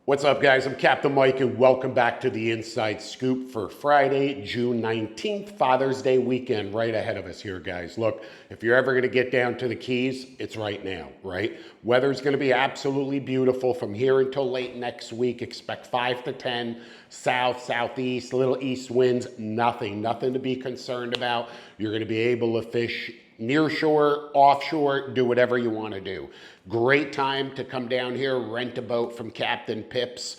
What's up, guys? I'm Captain Mike, and welcome back to the Inside Scoop for Friday, June 19th, Father's Day weekend right ahead of us here, guys. Look, if you're ever going to get down to the Keys, it's right now, right? Weather's going to be absolutely beautiful from here until late next week. Expect 5 to 10, south, southeast, little east winds, nothing to be concerned about. You're going to be able to fish near shore, offshore, do whatever you want to do. Great time to come down here, rent a boat from Captain Pips,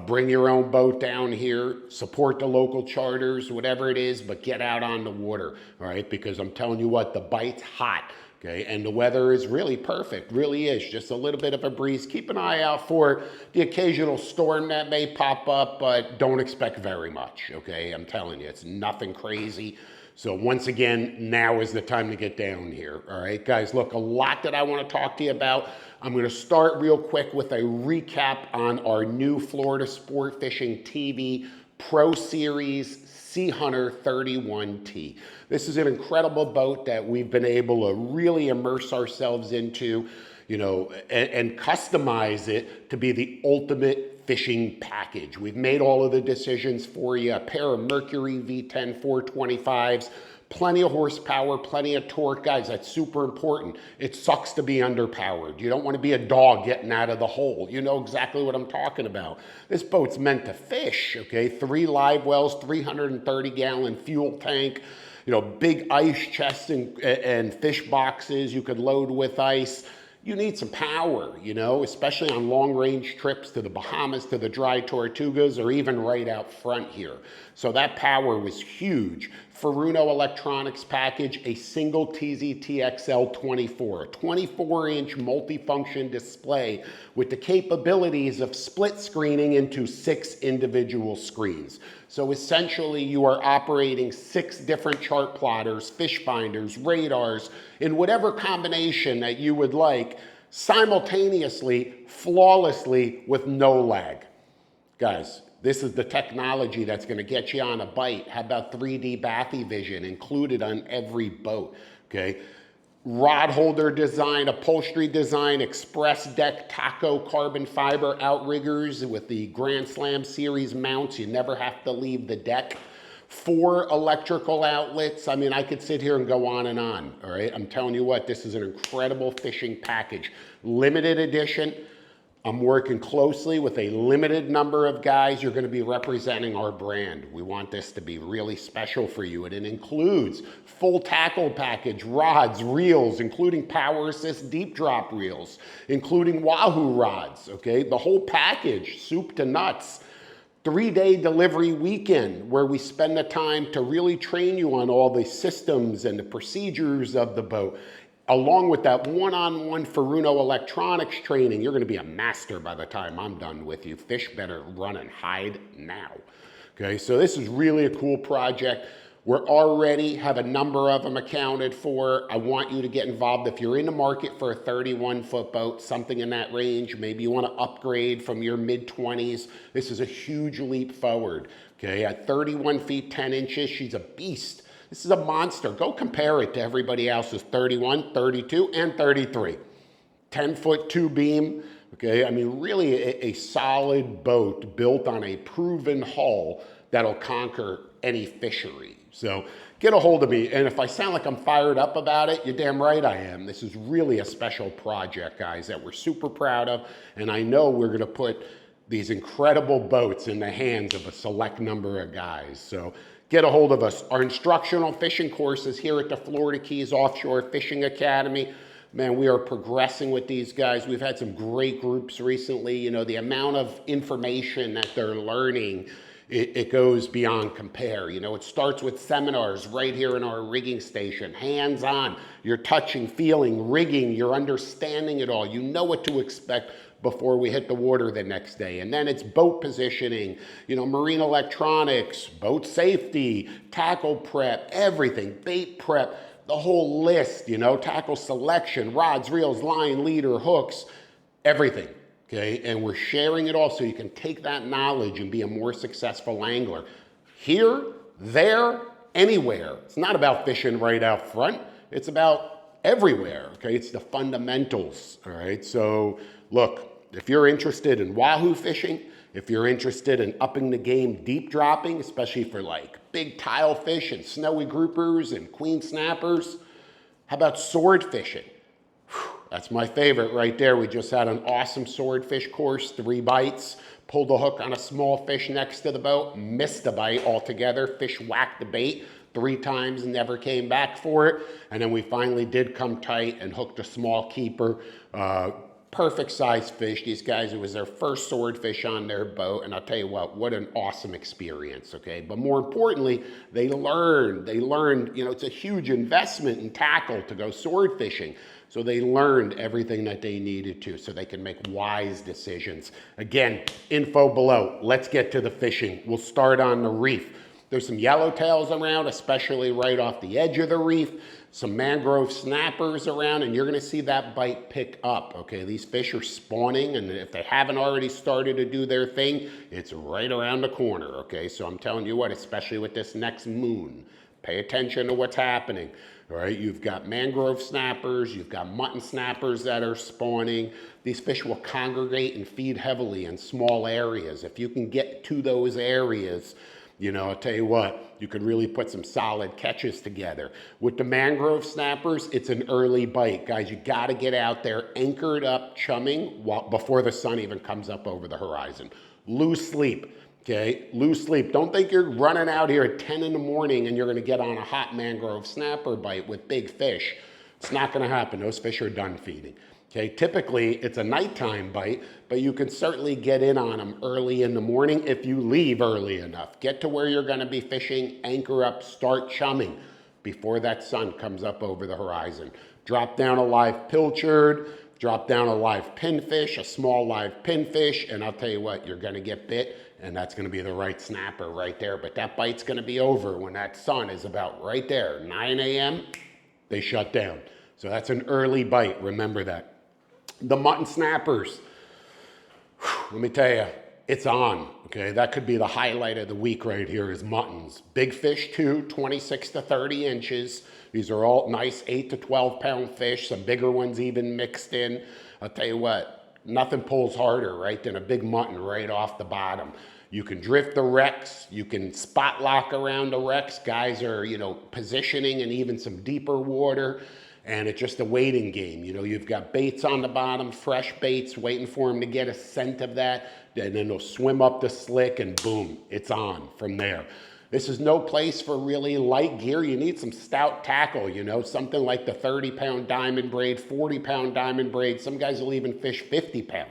bring your own boat down here, support the local charters, whatever it is, but get out on the water, all right? Because I'm telling you what, the bite's hot. Okay, and the weather is really perfect, really is. Just a little bit of a breeze. Keep an eye out for the occasional storm that may pop up, but don't expect very much, okay? I'm telling you, it's nothing crazy. So once again, now is the time to get down here, all right? Guys, look, a lot that I want to talk to you about. I'm going to start real quick with a recap on our new Florida Sport Fishing TV Pro Series Sea Hunter 31T. This is an incredible boat that we've been able to really immerse ourselves into, you know, and customize it to be the ultimate fishing package. We've made all of the decisions for you. A pair of Mercury V10 425s, plenty of horsepower, plenty of torque. Guys, that's super important. It sucks to be underpowered. You don't want to be a dog getting out of the hole. You know exactly what I'm talking about. This boat's meant to fish, okay? 3 live wells, 330-gallon fuel tank, you know, big ice chests and fish boxes you could load with ice. You need some power, you know, especially on long-range trips to the Bahamas, to the Dry Tortugas, or even right out front here. So that power was huge. Furuno Electronics package, a single TZTXL 24, a 24-inch multifunction display with the capabilities of split screening into 6 individual screens. So essentially, you are operating 6 different chart plotters, fish finders, radars, in whatever combination that you would like, simultaneously, flawlessly, with no lag. Guys, this is the technology that's going to get you on a bite. How about 3D bathyvision included on every boat, okay? Rod holder design, upholstery design, express deck taco carbon fiber outriggers with the Grand Slam series mounts. You never have to leave the deck. 4 electrical outlets. I mean, I could sit here and go on and on, all right? I'm telling you what, this is an incredible fishing package. Limited edition. I'm working closely with a limited number of guys. You're going to be representing our brand. We want this to be really special for you. And it includes full tackle package, rods, reels, including power assist deep drop reels, including Wahoo rods, okay? The whole package, soup to nuts. 3-day delivery weekend where we spend the time to really train you on all the systems and the procedures of the boat. Along with that one-on-one Furuno Electronics training, you're going to be a master by the time I'm done with you. Fish better run and hide now. Okay, so this is really a cool project. We're already have a number of them accounted for. I want you to get involved. If you're in the market for a 31-foot boat, something in that range, maybe you want to upgrade from your mid-20s, this is a huge leap forward. Okay, at 31 feet 10 inches, she's a beast. This is a monster. Go compare it to everybody else's 31, 32, and 33. 10-foot 2-beam. Okay, I mean, really a solid boat built on a proven hull that'll conquer any fishery. So get a hold of me. And if I sound like I'm fired up about it, you're damn right I am. This is really a special project, guys, that we're super proud of. And I know we're going to put these incredible boats in the hands of a select number of guys. So get a hold of us. Our instructional fishing courses here at the Florida Keys Offshore Fishing Academy. Man, we are progressing with these guys. We've had some great groups recently. You know, the amount of information that they're learning, it goes beyond compare. You know, it starts with seminars right here in our rigging station, hands-on. You're touching, feeling, rigging, you're understanding it all. You know what to expect before we hit the water the next day. And then it's boat positioning, you know, marine electronics, boat safety, tackle prep, everything, bait prep, the whole list, you know, tackle selection, rods, reels, line, leader, hooks, everything. Okay, and we're sharing it all so you can take that knowledge and be a more successful angler. Here, there, anywhere. It's not about fishing right out front. It's about everywhere, okay? It's the fundamentals, all right? So look, if you're interested in wahoo fishing, if you're interested in upping the game deep dropping, especially for like big tile fish and snowy groupers and queen snappers, how about sword fishing? That's my favorite right there. We just had an awesome swordfish course, 3 bites, pulled the hook on a small fish next to the boat, missed the bite altogether. Fish whacked the bait 3 times and never came back for it. And then we finally did come tight and hooked a small keeper. Perfect size fish. These guys, it was their first swordfish on their boat, and I'll tell you what an awesome experience, okay? But more importantly, they learned, you know, it's a huge investment in tackle to go sword fishing. So they learned everything that they needed to so they can make wise decisions. Again, info below. Let's get to the fishing. We'll start on the reef. There's some yellowtails around, especially right off the edge of the reef. Some mangrove snappers around, and you're gonna see that bite pick up, okay? These fish are spawning, and if they haven't already started to do their thing, it's right around the corner, okay? So I'm telling you what, especially with this next moon, pay attention to what's happening, all right? You've got mangrove snappers, you've got mutton snappers that are spawning. These fish will congregate and feed heavily in small areas. If you can get to those areas, you know, I'll tell you what, you could really put some solid catches together. With the mangrove snappers, it's an early bite. Guys, you gotta get out there anchored up, chumming, before the sun even comes up over the horizon. Lose sleep, okay? Lose sleep. Don't think you're running out here at 10 in the morning and you're gonna get on a hot mangrove snapper bite with big fish. It's not gonna happen. Those fish are done feeding. Okay, typically it's a nighttime bite, but you can certainly get in on them early in the morning if you leave early enough. Get to where you're gonna be fishing, anchor up, start chumming before that sun comes up over the horizon. Drop down a live pilchard, drop down a live pinfish, a small live pinfish, and I'll tell you what, you're gonna get bit, and that's gonna be the right snapper right there, but that bite's gonna be over when that sun is about right there. 9 a.m., they shut down. So that's an early bite, remember that. The mutton snappers, let me tell you, it's on, okay? That could be the highlight of the week right here is muttons. Big fish too, 26 to 30 inches. These are all nice 8 to 12 pound fish, some bigger ones even mixed in. I'll tell you what, nothing pulls harder, right, than a big mutton right off the bottom. You can drift the wrecks, you can spot lock around the wrecks. Guys are, you know, positioning in even some deeper water. And it's just a waiting game. You know, you've got baits on the bottom, fresh baits, waiting for them to get a scent of that. And then they'll swim up the slick and boom, it's on from there. This is no place for really light gear. You need some stout tackle, you know, something like the 30-pound diamond braid, 40-pound diamond braid. Some guys will even fish 50-pound.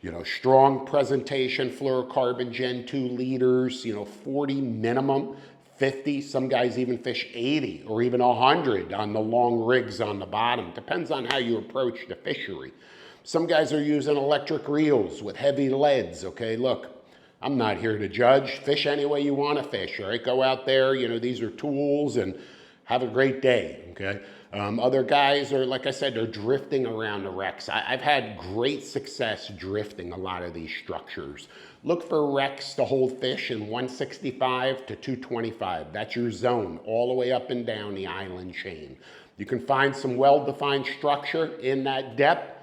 You know, strong presentation, fluorocarbon Gen 2 leaders, you know, 40 minimum. 50, some guys even fish 80 or even 100 on the long rigs on the bottom. Depends on how you approach the fishery. Some guys are using electric reels with heavy leads, okay? Look, I'm not here to judge. Fish any way you want to fish, all right? Go out there, you know, these are tools and have a great day, okay? Other guys are, like I said, they're drifting around the wrecks. I've had great success drifting a lot of these structures. Look for wrecks to hold fish in 165 to 225. That's your zone, all the way up and down the island chain. You can find some well-defined structure in that depth.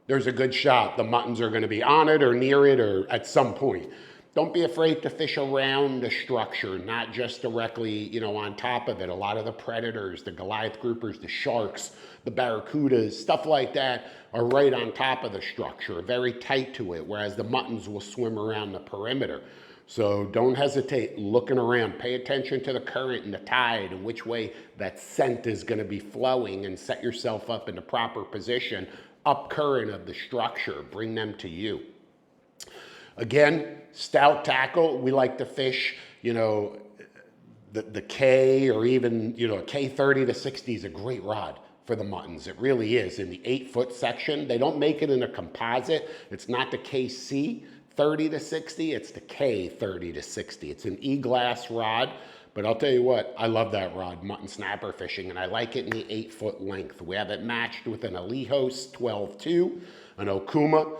There's a good shot the muttons are gonna be on it or near it or at some point. Don't be afraid to fish around the structure, not just directly, you know, on top of it. A lot of the predators, the Goliath groupers, the sharks, the barracudas, stuff like that are right on top of the structure, very tight to it, whereas the muttons will swim around the perimeter. So don't hesitate looking around. Pay attention to the current and the tide and which way that scent is gonna be flowing and set yourself up in the proper position up current of the structure. Bring them to you. Again, stout tackle, we like to fish, you know, the K or even, you know, a K30 to 60 is a great rod for the muttons. It really is. In the 8-foot section, they don't make it in a composite. It's not the KC 30 to 60, it's the K 30 to 60. It's an E-glass rod, but I'll tell you what, I love that rod, mutton snapper fishing, and I like it in the 8-foot length. We have it matched with an Alejos 12-2, an Okuma,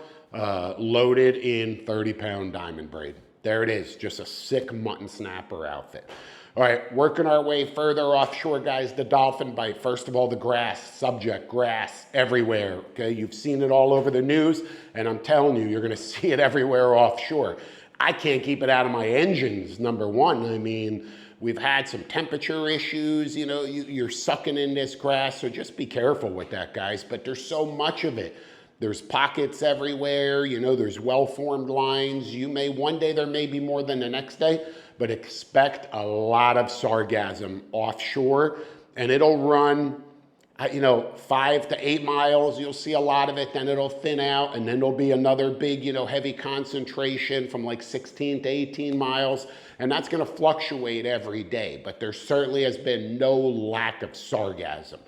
loaded in 30-pound diamond braid. There it is, just a sick mutton snapper outfit. All right, working our way further offshore, guys, the dolphin bite. First of all, the grass, subject, grass everywhere, okay? You've seen it all over the news, and I'm telling you, you're gonna see it everywhere offshore. I can't keep it out of my engines, number one. I mean, we've had some temperature issues, you know, you're sucking in this grass, so just be careful with that, guys, but there's so much of it. There's pockets everywhere, you know, there's well-formed lines. One day there may be more than the next day, but expect a lot of sargassum offshore, and it'll run, you know, 5 to 8 miles. You'll see a lot of it, then it'll thin out, and then there'll be another big, you know, heavy concentration from like 16 to 18 miles, and that's gonna fluctuate every day, but there certainly has been no lack of sargassum.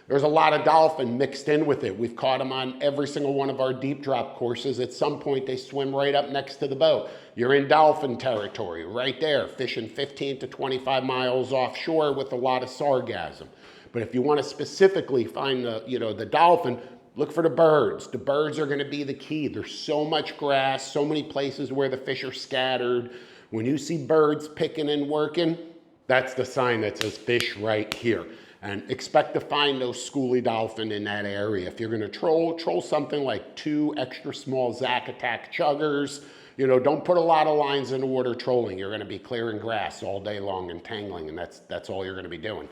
There's a lot of dolphin mixed in with it. We've caught them on every single one of our deep drop courses. At some point, they swim right up next to the boat. You're in dolphin territory, right there, fishing 15 to 25 miles offshore with a lot of sargassum. But if you want to specifically find the dolphin, look for the birds. The birds are going to be the key. There's so much grass, so many places where the fish are scattered. When you see birds picking and working, that's the sign that says fish right here. And expect to find those schoolie dolphin in that area. If you're gonna troll something like 2 extra small Zack Attack chuggers. You know, don't put a lot of lines in the water trolling. You're gonna be clearing grass all day long and tangling, and that's all you're gonna be doing.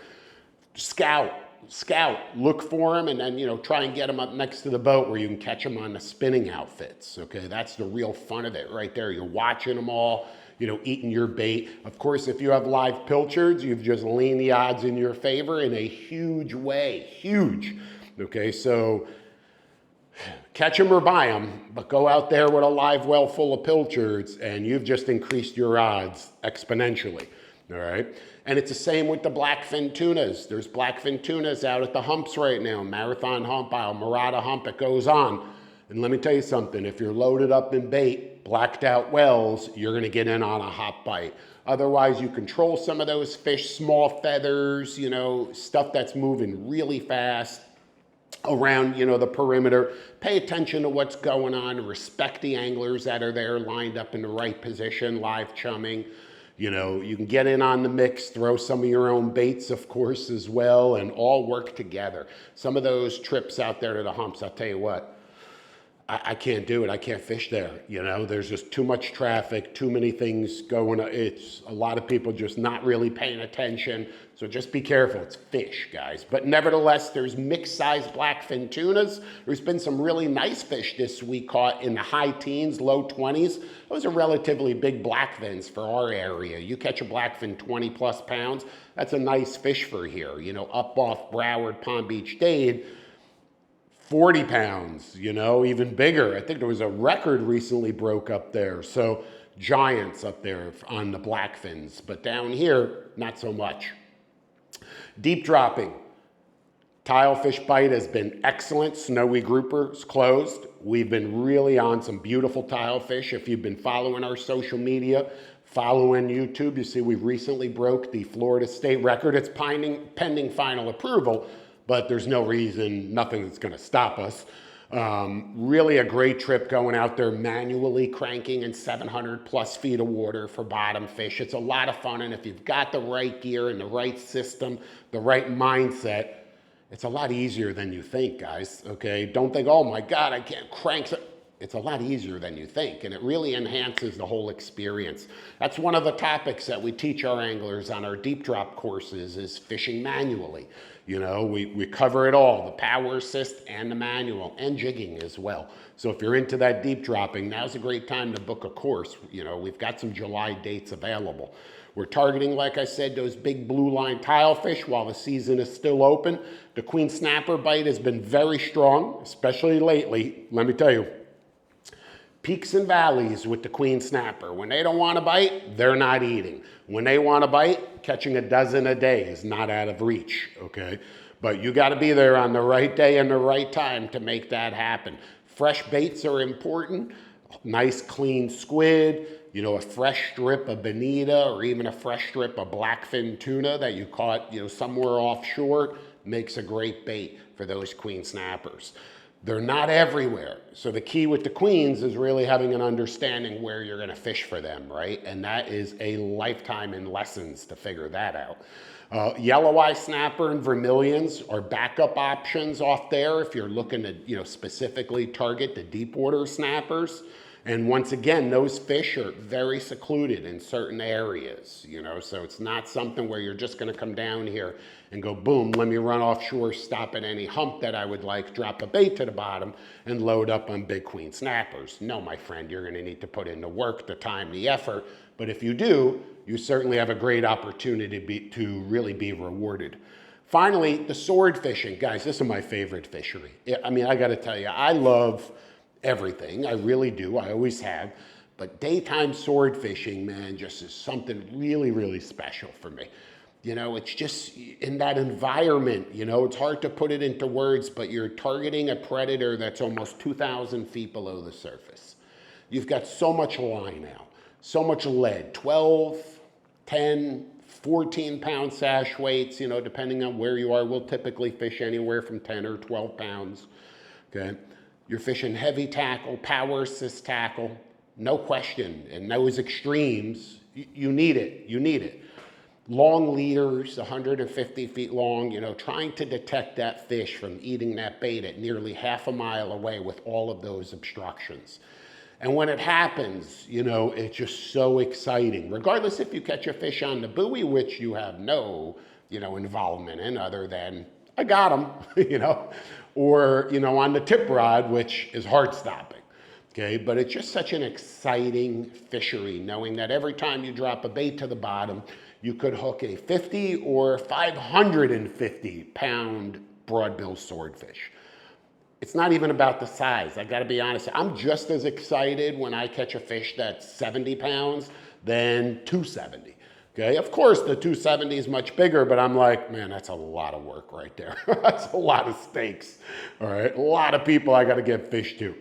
Scout, look for them, and then, you know, try and get them up next to the boat where you can catch them on the spinning outfits, okay? That's the real fun of it right there. You're watching them all, you know, eating your bait. Of course, if you have live pilchards, you've just leaned the odds in your favor in a huge way, huge. Okay, so catch them or buy them, but go out there with a live well full of pilchards and you've just increased your odds exponentially, all right? And it's the same with the blackfin tunas. There's blackfin tunas out at the humps right now, Marathon Hump, Almirada Hump, it goes on. And let me tell you something, if you're loaded up in bait, blacked out wells, you're gonna get in on a hot bite. Otherwise, you control some of those fish, small feathers, you know, stuff that's moving really fast around, you know, the perimeter. Pay attention to what's going on, respect the anglers that are there lined up in the right position, live chumming. You know, you can get in on the mix, throw some of your own baits, of course, as well, and all work together. Some of those trips out there to the humps, I'll tell you what, I can't do it. I can't fish there. You know, there's just too much traffic, too many things going on. It's a lot of people just not really paying attention. So just be careful. It's fish, guys. But nevertheless, there's mixed-sized blackfin tunas. There's been some really nice fish this week caught in the high teens, low 20s. Those are relatively big blackfins for our area. You catch a blackfin 20 plus pounds, that's a nice fish for here. You know, up off Broward, Palm Beach, Dade, 40 pounds, you know, even bigger. I think there was a record recently broke up there. So giants up there on the blackfins, but down here, not so much. Deep dropping. Tilefish bite has been excellent. Snowy groupers closed. We've been really on some beautiful tilefish. If you've been following our social media, following YouTube, you see we've recently broke the Florida state record. It's pending final approval, but there's no reason, nothing that's gonna stop us. Really a great trip going out there manually cranking in 700 plus feet of water for bottom fish. It's a lot of fun, and if you've got the right gear and the right system, the right mindset, it's a lot easier than you think, guys, okay? Don't think, oh my God, I can't crank. It's a lot easier than you think, and it really enhances the whole experience. That's one of the topics that we teach our anglers on our deep drop courses is fishing manually. You know, we cover it all, the power assist and the manual, and jigging as well. So if you're into that deep dropping, now's a great time to book a course. You know, we've got some July dates available. We're targeting, like I said, those big blue line tilefish while the season is still open. The queen snapper bite has been very strong, especially lately. Let me tell you, peaks and valleys with the queen snapper. When they don't want to bite, they're not eating. When they want to bite, catching a dozen a day is not out of reach, okay? But you got to be there on the right day and the right time to make that happen. Fresh baits are important. Nice clean squid, you know, a fresh strip of bonita or even a fresh strip of blackfin tuna that you caught, you know, somewhere offshore makes a great bait for those queen snappers. They're not everywhere. So the key with the queens is really having an understanding where you're gonna fish for them, right? And that is a lifetime in lessons to figure that out. Yellow eye snapper and vermilions are backup options off there if you're looking to specifically target the deep water snappers. And once again, those fish are very secluded in certain areas, so it's not something where you're just gonna come down here and go, boom, let me run offshore, stop at any hump that I would like, drop a bait to the bottom and load up on big queen snappers. No, my friend, you're gonna need to put in the work, the time, the effort. But if you do, you certainly have a great opportunity to really be rewarded. Finally, the sword fishing. Guys, this is my favorite fishery. I mean, I gotta tell you, I love everything. I really do. I always have. But daytime sword fishing, man, just is something really, really special for me. It's just in that environment, it's hard to put it into words, but you're targeting a predator that's almost 2,000 feet below the surface. You've got so much line out, so much lead, 12, 10, 14-pound sash weights, depending on where you are. We'll typically fish anywhere from 10 or 12 pounds, okay? You're fishing heavy tackle, power assist tackle, no question. And those extremes, you need it. Long leaders, 150 feet long, trying to detect that fish from eating that bait at nearly half a mile away with all of those obstructions. And when it happens, it's just so exciting. Regardless if you catch a fish on the buoy, which you have no, involvement in other than, I got him, or, on the tip rod, which is heart stopping. Okay, but it's just such an exciting fishery, knowing that every time you drop a bait to the bottom, you could hook a 50 or 550 pound broadbill swordfish. It's not even about the size. I gotta be honest. I'm just as excited when I catch a fish that's 70 pounds than 270. Okay, of course the 270 is much bigger, but I'm like, man, that's a lot of work right there. That's a lot of stakes, all right? A lot of people I gotta get fish to,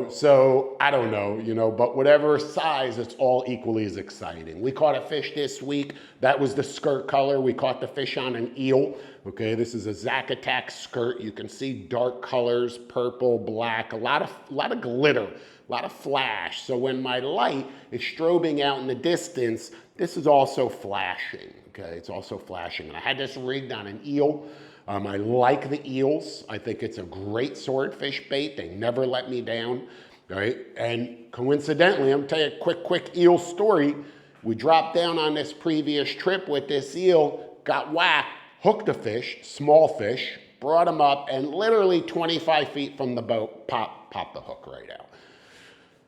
So I don't know, but whatever size, it's all equally as exciting. We caught a fish this week. That was the skirt color. We caught the fish on an eel. Okay, this is a Zack Attack skirt. You can see dark colors, purple, black, a lot of glitter, a lot of flash. So when my light is strobing out in the distance, this is also flashing, okay? It's also flashing. And I had this rigged on an eel. I like the eels. I think it's a great swordfish bait. They never let me down, right? And coincidentally, I'm gonna tell you a quick eel story. We dropped down on this previous trip with this eel, got whacked, hooked a fish, small fish, brought him up, and literally 25 feet from the boat, popped the hook right out.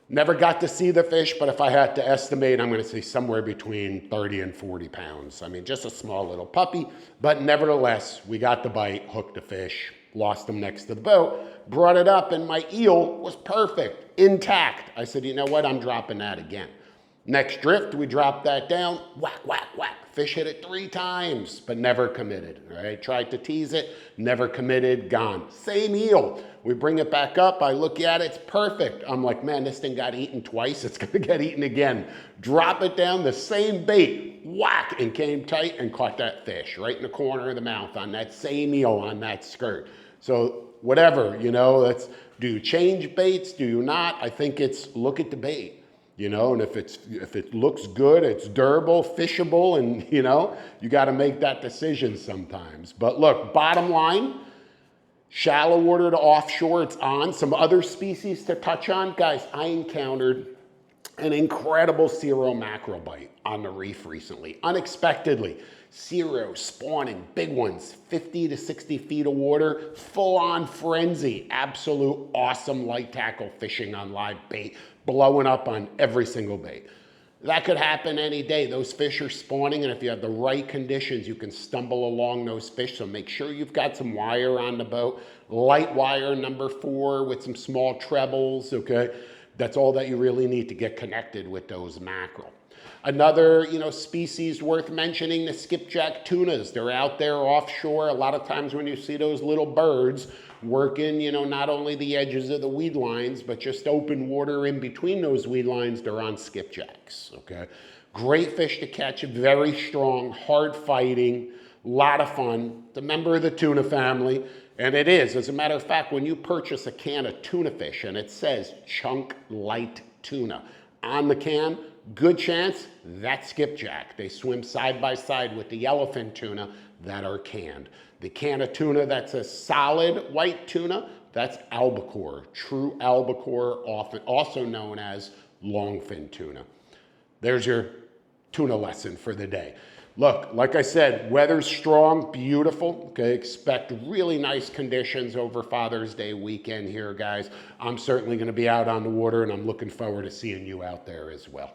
Never got to see the fish, but if I had to estimate, I'm gonna say somewhere between 30 and 40 pounds. I mean, just a small little puppy, but nevertheless, we got the bite, hooked the fish, lost him next to the boat, brought it up, and my eel was perfect, intact. I said, you know what, I'm dropping that again. Next drift, we dropped that down, whack, whack, whack. Fish hit it 3 times, but never committed, right? Tried to tease it, never committed, gone. Same eel. We bring it back up, I look at it, it's perfect. I'm like, man, this thing got eaten twice, it's gonna get eaten again. Drop it down, the same bait, whack, and came tight and caught that fish right in the corner of the mouth on that same eel on that skirt. So whatever, that's, do you change baits, do you not? I think it's look at the bait. And if it looks good, it's durable, fishable, and you got to make that decision sometimes. But look, bottom line, shallow water to offshore, it's on. Some other species to touch on. Guys, I encountered an incredible Cero mackerel bite on the reef recently, unexpectedly. Cero spawning, big ones, 50 to 60 feet of water, full-on frenzy, absolute awesome light tackle fishing on live bait, blowing up on every single bait. That could happen any day. Those fish are spawning, and if you have the right conditions, you can stumble along those fish. So make sure you've got some wire on the boat, light wire number 4 with some small trebles, okay? That's all that you really need to get connected with those mackerel. Another, species worth mentioning, the skipjack tunas. They're out there offshore. A lot of times when you see those little birds working, not only the edges of the weed lines, but just open water in between those weed lines, they're on skipjacks, okay? Great fish to catch, very strong, hard fighting, a lot of fun. It's a member of the tuna family. And it is. As a matter of fact, when you purchase a can of tuna fish and it says chunk light tuna on the can, good chance that's skipjack. They swim side by side with the yellowfin tuna that are canned. The can of tuna that's a solid white tuna, that's albacore, true albacore, often also known as longfin tuna. There's your tuna lesson for the day. Look, like I said, weather's strong, beautiful. Okay, expect really nice conditions over Father's Day weekend here, guys. I'm certainly going to be out on the water, and I'm looking forward to seeing you out there as well.